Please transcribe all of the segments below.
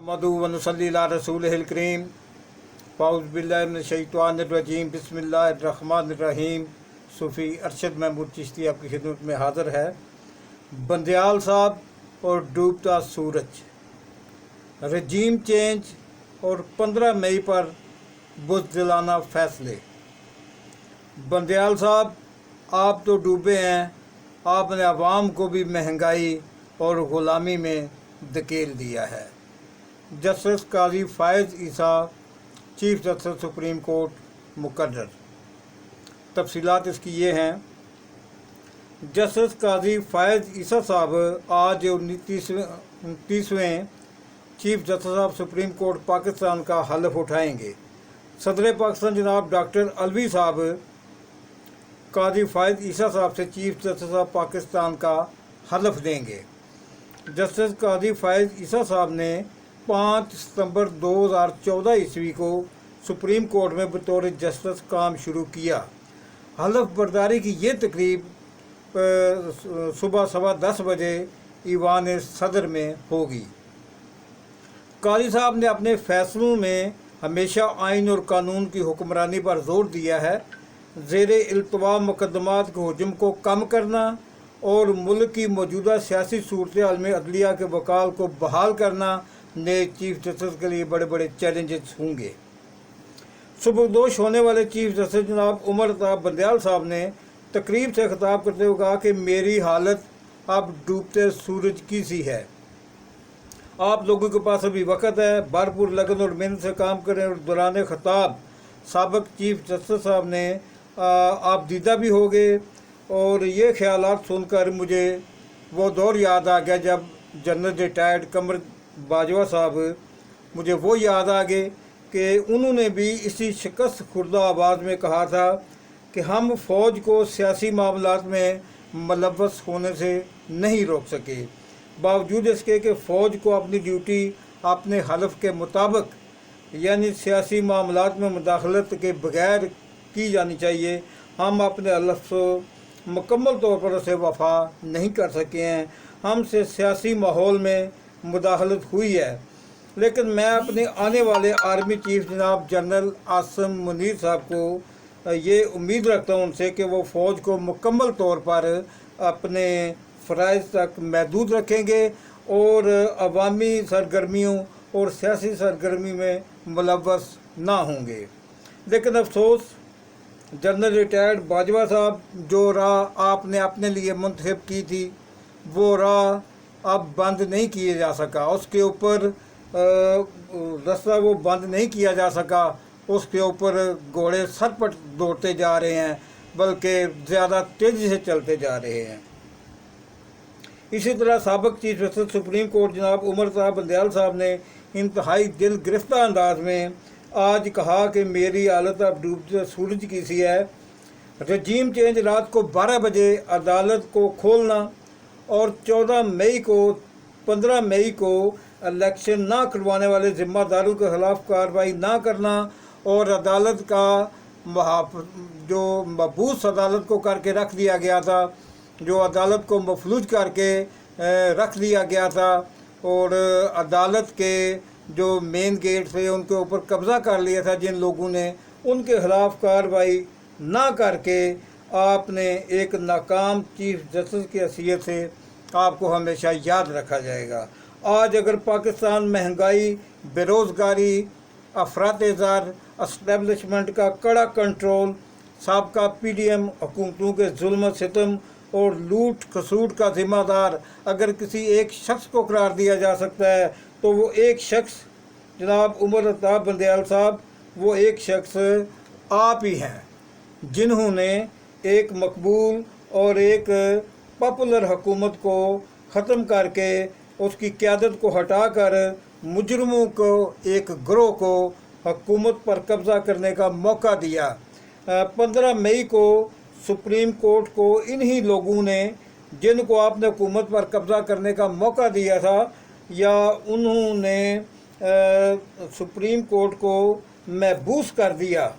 मदू वनसल्ली अला रसूलिहिल करीम पाउज़ बिल्लाहि मिनश शैतानिर रजीम बिस्मिल्लाहिर्रहमानिर्रहीम। सूफ़ी अरशद महमूद चिश्ती आपकी खिदमत में हाज़िर है। बंदयाल साहब और डूबता सूरज, रजीम चेंज और 15 मई पर बुज़दिलाना फ़ैसले। बंदयाल साहब, आप तो डूबे हैं, आपने अवाम को भी महंगाई और ग़ुलामी में धकेल दिया है। जस्टिस काजी फ़ायज़ ईसा, चीफ जस्टिस सुप्रीम कोर्ट मुकर्रर। तफसीलात इसकी ये हैं। जस्टिस काजी फ़ायज़ ईसा साहब आज 29वें chief justice of supreme court Pakistan का हलफ उठाएंगे। सदर पाकिस्तान जनाब डॉक्टर अलवी साहब काजी फ़ायज़ ईसा साहब से चीफ जस्टिस ऑफ पाकिस्तान का हलफ देंगे। जस्टिस काजी फ़ायज़ ईसा साहब ने 5 सितंबर 2014 ईस्वी को सुप्रीम कोर्ट में बतौर जस्टिस काम शुरू किया। हलफ बर्दारी की ये तकरीब सुबह 10:15 बजे ईवान सदर में होगी। काजी साहब ने अपने फ़ैसलों में हमेशा आइन और कानून की हुक्मरानी पर जोर दिया है। ज़ेरे इल्तवा मुकदमात के हजम को कम करना और मुल्क की मौजूदा सियासी सूरत-ए-हाल में अदलिया के वकाल को बहाल करना नए चीफ जस्टिस के लिए बड़े बड़े चैलेंजेस होंगे। सुबकदोश होने वाले चीफ जस्टिस जनाब उमर अताब बंदयाल साहब ने तकरीब से खिताब करते हुए कहा कि मेरी हालत अब डूबते सूरज की सी है। आप लोगों के पास अभी वक्त है, भरपूर लगन और मेहनत से काम करें। और दौरान खिताब साबिक चीफ जस्टिस साहब ने आप दीदा भी हो गए। और ये ख्यालात सुनकर मुझे वो दौर याद आ गया जब जनरल रिटायर्ड कमर बाजवा साहब, मुझे वो याद आ गए कि उन्होंने भी इसी शिकस्त खुर्दा आवाज़ में कहा था कि हम फ़ौज को सियासी मामलात में मुलव्वस होने से नहीं रोक सके। बावजूद इसके कि फ़ौज को अपनी ड्यूटी अपने हलफ के मुताबिक यानी सियासी मामलात में मुदाखलत के बगैर की जानी चाहिए, हम अपने हलफ से मुकम्मल तौर पर उसे वफा नहीं कर सके हैं। हमसे सियासी माहौल में मुदाखलत हुई है। लेकिन मैं अपने आने वाले आर्मी चीफ जनाब जनरल आसिम मुनीर साहब को ये उम्मीद रखता हूँ उनसे कि वो फ़ौज को मुकम्मल तौर पर अपने फ़राइज़ तक महदूद रखेंगे और अवामी सरगर्मियों और सियासी सरगर्मी में मुलव्वस ना होंगे। लेकिन अफसोस, जनरल रिटायर्ड बाजवा साहब जो राह आपने अपने लिए मुंतखब की थी वो राह अब बंद नहीं किया जा सका। उसके ऊपर रास्ता वो बंद नहीं किया जा सका। उसके ऊपर घोड़े सरपट दौड़ते जा रहे हैं, बल्कि ज़्यादा तेज़ी से चलते जा रहे हैं। इसी तरह साबिक चीफ जस्टिस सुप्रीम कोर्ट जनाब उमर साहब बंदयाल साहब ने इंतहाई दिल गिरफ्तार अंदाज में आज कहा कि मेरी हालत अब डूबते सूरज की सी है। रजीम चेंज रात को 12 बजे अदालत को खोलना और 15 मई को इलेक्शन ना करवाने वाले ज़िम्मेदारों के ख़िलाफ़ कार्रवाई ना करना और अदालत का जो मबूस अदालत को करके रख दिया गया था, जो अदालत को मफलूज करके रख दिया गया था और अदालत के जो मेन गेट थे उनके ऊपर कब्ज़ा कर लिया था जिन लोगों ने, उनके ख़िलाफ़ कार्रवाई ना करके आपने एक नाकाम चीफ जस्टिस की हैसियत से आपको हमेशा याद रखा जाएगा। आज अगर पाकिस्तान महंगाई, बेरोज़गारी, अफरात-ए-ज़र, एस्टेब्लिशमेंट का कड़ा कंट्रोल, साबका PDM हुकूमतों के जुल्म सितम और लूट खसूट का ज़िम्मेदार अगर किसी एक शख्स को करार दिया जा सकता है तो वो एक शख्स जनाब उमर अताब बंदयाल साहब, वो एक शख्स आप ही हैं जिन्होंने एक मकबूल और एक पॉपुलर हुकूमत को ख़त्म करके उसकी क़यादत को हटाकर मुजरमों को एक गिरोह को हुकूमत पर कब्ज़ा करने का मौका दिया। 15 मई को सुप्रीम कोर्ट को इन्हीं लोगों ने, जिनको आपने हुकूमत पर कब्ज़ा करने का मौका दिया था, या उन्होंने सुप्रीम कोर्ट को महबूस कर दिया,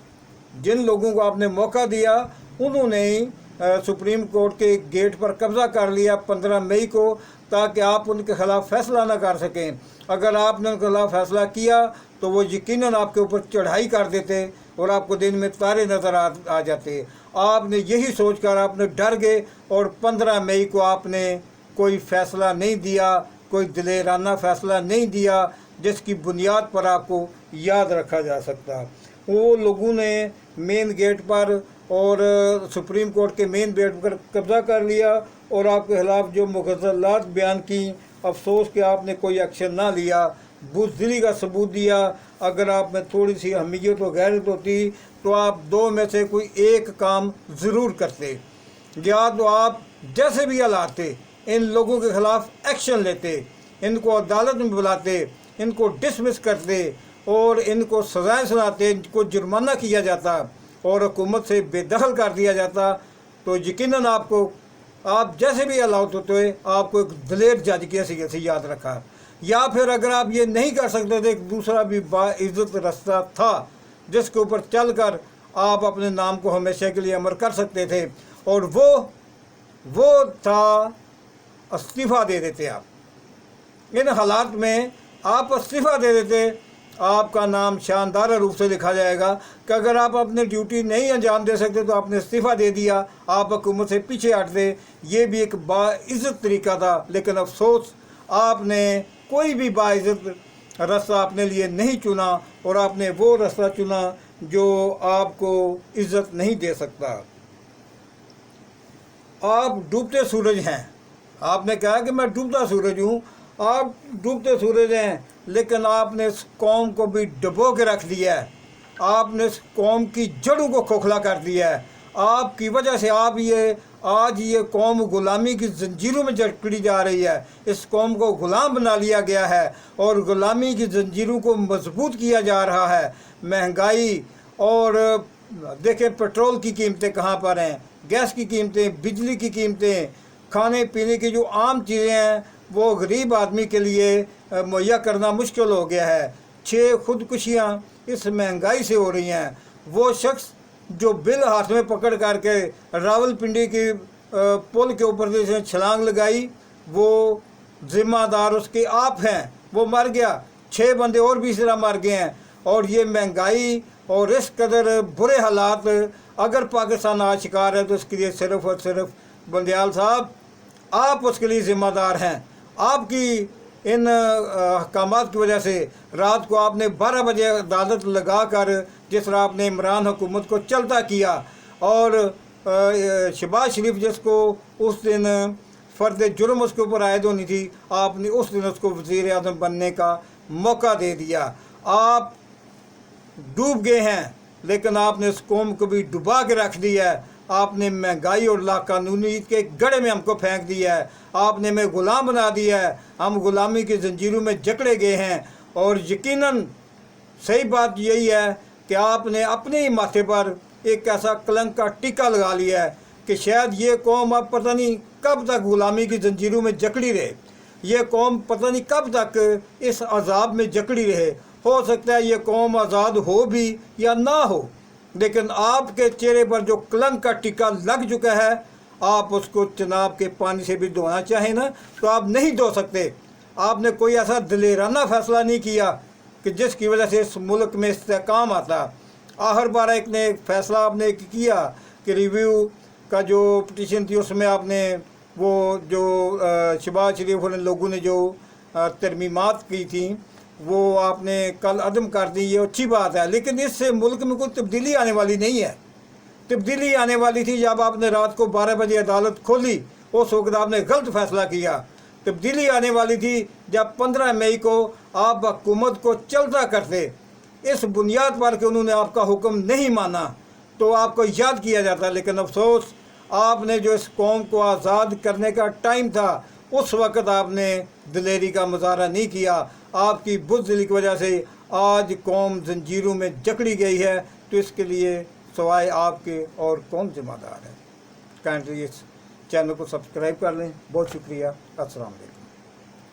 जिन लोगों को आपने मौका दिया उन्होंने सुप्रीम कोर्ट के गेट पर कब्ज़ा कर लिया 15 मई को, ताकि आप उनके ख़िलाफ़ फ़ैसला ना कर सकें। अगर आपने उनके खिलाफ़ फ़ैसला किया तो वो यकीनन आपके ऊपर चढ़ाई कर देते और आपको दिन में तारे नज़र आ जाते। आपने यही सोचकर आपने डर गए और 15 मई को आपने कोई फ़ैसला नहीं दिया, कोई दिलेराना फ़ैसला नहीं दिया जिसकी बुनियाद पर आपको याद रखा जा सकता। वो लोगों ने मेन गेट पर और सुप्रीम कोर्ट के मेन गेट पर कब्ज़ा कर लिया और आपके खिलाफ़ जो मुग़ज़लात बयान की, अफसोस कि आपने कोई एक्शन ना लिया, बुज़दिली का सबूत दिया। अगर आप में थोड़ी सी अहमियत व गैरत होती तो आप दो में से कोई एक काम ज़रूर करते, या तो आप जैसे भी हालात थे इन लोगों के ख़िलाफ़ एक्शन लेते, इनको अदालत में बुलाते, इनको डिसमिस करते और इनको सज़ाएँ सुनाते, इनको जुर्माना किया जाता और हुकूमत से बेदखल कर दिया जाता, तो यकीनन आपको, आप जैसे भी हालात होते आपको एक दिलेर जज की हैसियत से याद रखा। या फिर अगर आप ये नहीं कर सकते थे, एक दूसरा भी बाइज़्ज़त रास्ता था जिसके ऊपर चल कर आप अपने नाम को हमेशा के लिए अमर कर सकते थे, और वो था इस्तीफ़ा दे देते। आप इन हालात में आप इस्तीफ़ा दे देते, आपका नाम शानदार रूप से लिखा जाएगा कि अगर आप अपनी ड्यूटी नहीं अंजाम दे सकते तो आपने इस्तीफ़ा दे दिया, आप हुकूमत से पीछे हटते। ये भी एक बाइज़्ज़त तरीका था, लेकिन अफसोस आपने कोई भी बाइज़्ज़त रास्ता अपने लिए नहीं चुना और आपने वो रास्ता चुना जो आपको इज़्ज़त नहीं दे सकता। आप डूबते सूरज हैं, आपने कहा कि मैं डूबता सूरज हूँ, आप डूबते सूरज हैं, लेकिन आपने इस कौम को भी डुबो के रख दिया है। आपने इस कौम की जड़ों को खोखला कर दिया है। आपकी वजह से आज ये कौम गुलामी की जंजीरों में जकड़ी जा रही है। इस कौम को गुलाम बना लिया गया है और गुलामी की जंजीरों को मजबूत किया जा रहा है। महंगाई और देखें पेट्रोल की कीमतें कहाँ पर हैं, गैस की कीमतें, बिजली की कीमतें, खाने पीने की जो आम चीज़ें हैं वो गरीब आदमी के लिए मुहैया करना मुश्किल हो गया है। 6 खुदकुशियाँ इस महंगाई से हो रही हैं। वो शख्स जो बिल हाथ में पकड़ करके रावलपिंडी की पुल के ऊपर से छलांग लगाई, वो ज़िम्मेदार उसके आप हैं, वो मर गया। 6 बंदे और भी इस तरह मर गए हैं। और ये महंगाई और इस कदर बुरे हालात अगर पाकिस्तान आज शिकार है तो इसके लिए सिर्फ़ और सिर्फ बंदियाल साहब आप उसके लिए ज़िम्मेदार हैं। आपकी इन अहकामात की वजह से रात को आपने 12 बजे अदालत लगा कर जिस तरह आपने इमरान हुकूमत को चलता किया, और शहबाज शरीफ जिसको उस दिन फ़र्द जुर्म उसके ऊपर आयद होनी थी, आपने उस दिन उसको वज़ीर आज़म बनने का मौका दे दिया। आप डूब गए हैं, लेकिन आपने इस कौम को भी डुबा के रख दिया है। आपने महंगाई और लाकानूनीत के गड्ढे में हमको फेंक दिया है। आपने हमें ग़ुलाम बना दिया है, हम ग़ुलामी की जंजीरों में जकड़े गए हैं। और यकीनन सही बात यही है कि आपने अपने ही माथे पर एक ऐसा कलंक का टीका लगा लिया है कि शायद ये कौम अब पता नहीं कब तक ग़ुलामी की जंजीरों में जकड़ी रहे, ये कौम पता नहीं कब तक इस अजाब में जकड़ी रहे। हो सकता है ये कौम आज़ाद हो भी या ना हो, लेकिन आपके चेहरे पर जो कलंक का टीका लग चुका है, आप उसको चनाब के पानी से भी धोना चाहें ना तो आप नहीं धो सकते। आपने कोई ऐसा दिलेराना फ़ैसला नहीं किया कि जिसकी वजह से इस मुल्क में इस्तेहकाम आता। आहर बार एक ने फ़ैसला आपने किया कि रिव्यू का जो पटिशन थी उसमें आपने वो जो शहबाज शरीफ और लोगों ने जो तरमीमात की थी वो आपने कल अदम कर दी। ये अच्छी बात है, लेकिन इससे मुल्क में कोई तब्दीली आने वाली नहीं है। तब्दीली आने वाली थी जब आपने रात को 12 बजे अदालत खोली, उस वक्त आपने गलत फ़ैसला किया। तब्दीली आने वाली थी जब 15 मई को आप हुकूमत को चलता करते, इस बुनियाद पर कि उन्होंने आपका हुक्म नहीं माना तो आपको याद किया जाता। लेकिन अफसोस आपने जो इस कौम को आज़ाद करने का टाइम था उस वक़्त आपने दिलेरी का मुजाहरा नहीं किया। आपकी बुज़दिली की वजह से आज कौम जंजीरों में जकड़ी गई है, तो इसके लिए सवाए आपके और कौन ज़िम्मेदार है। काइंडली इस चैनल को सब्सक्राइब कर लें। बहुत शुक्रिया। अस्सलाम वालेकुम।